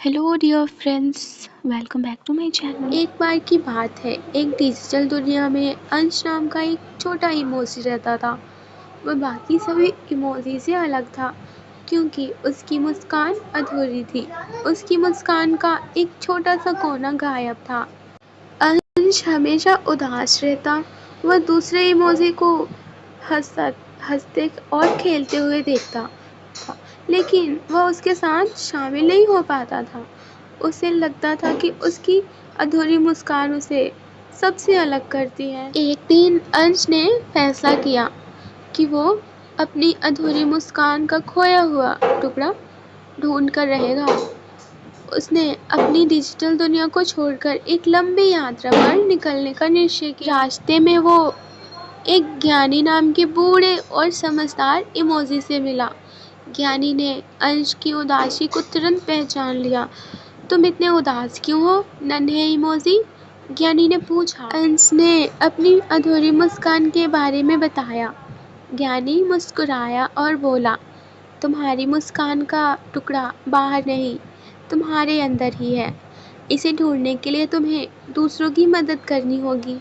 Hello dear friends, welcome back to my channel. एक बार की बात है, एक डिजिटल दुनिया में अंश नाम का एक छोटा इमोजी रहता था। वह बाकी सभी इमोजी से अलग था क्योंकि उसकी मुस्कान अधूरी थी। उसकी मुस्कान का एक छोटा सा कोना गायब था। अंश हमेशा उदास रहता। वह दूसरे इमोजी को हंसते और खेलते हुए देखता था, लेकिन वह उसके साथ शामिल नहीं हो पाता था। उसे लगता था कि उसकी अधूरी मुस्कान उसे सबसे अलग करती है। एक दिन अंश ने फैसला किया कि वो अपनी अधूरी मुस्कान का खोया हुआ टुकड़ा ढूंढ कर रहेगा। उसने अपनी डिजिटल दुनिया को छोड़कर एक लंबी यात्रा पर निकलने का निश्चय किया। रास्ते में वो एक ज्ञानी नाम के बूढ़े और समझदार इमोजी से मिला। ज्ञानी ने अंश की उदासी को तुरंत पहचान लिया। तुम इतने उदास क्यों हो, नन्हे इमोजी? ज्ञानी ने पूछा। अंश ने अपनी अधूरी मुस्कान के बारे में बताया। ज्ञानी मुस्कुराया और बोला, तुम्हारी मुस्कान का टुकड़ा बाहर नहीं, तुम्हारे अंदर ही है। इसे ढूंढने के लिए तुम्हें दूसरों की मदद करनी होगी।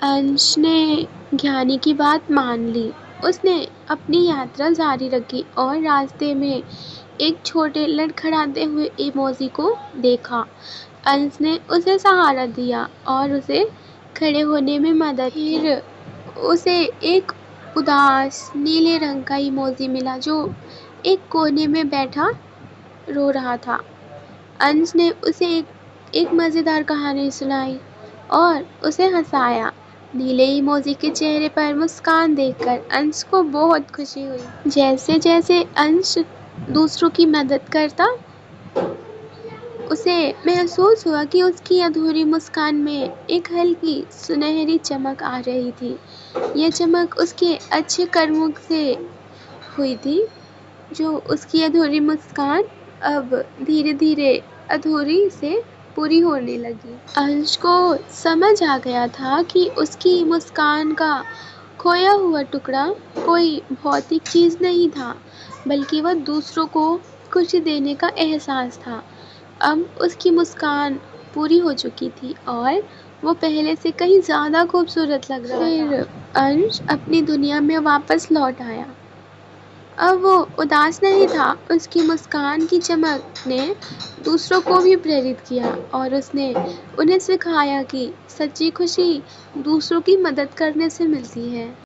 अंश ने ज्ञानी की बात मान ली। उसने अपनी यात्रा जारी रखी और रास्ते में एक छोटे लड़खड़ाते हुए इमोजी को देखा। अंश ने उसे सहारा दिया और उसे खड़े होने में मदद की। फिर उसे एक उदास नीले रंग का इमोजी मिला जो एक कोने में बैठा रो रहा था। अंश ने उसे एक मज़ेदार कहानी सुनाई और उसे हंसाया। नीले इमोजी के चेहरे पर मुस्कान देखकर अंश को बहुत खुशी हुई। जैसे जैसे अंश दूसरों की मदद करता, उसे महसूस हुआ कि उसकी अधूरी मुस्कान में एक हल्की सुनहरी चमक आ रही थी। यह चमक उसके अच्छे कर्मों से हुई थी, जो उसकी अधूरी मुस्कान अब धीरे धीरे अधूरी से पूरी होने लगी। अंश को समझ आ गया था कि उसकी मुस्कान का खोया हुआ टुकड़ा कोई भौतिक चीज़ नहीं था, बल्कि वह दूसरों को खुशी देने का एहसास था। अब उसकी मुस्कान पूरी हो चुकी थी और वो पहले से कहीं ज़्यादा खूबसूरत लग रहा था। फिर अंश अपनी दुनिया में वापस लौट आया। अब वो उदास नहीं था। उसकी मुस्कान की चमक ने दूसरों को भी प्रेरित किया और उसने उन्हें सिखाया कि सच्ची खुशी दूसरों की मदद करने से मिलती है।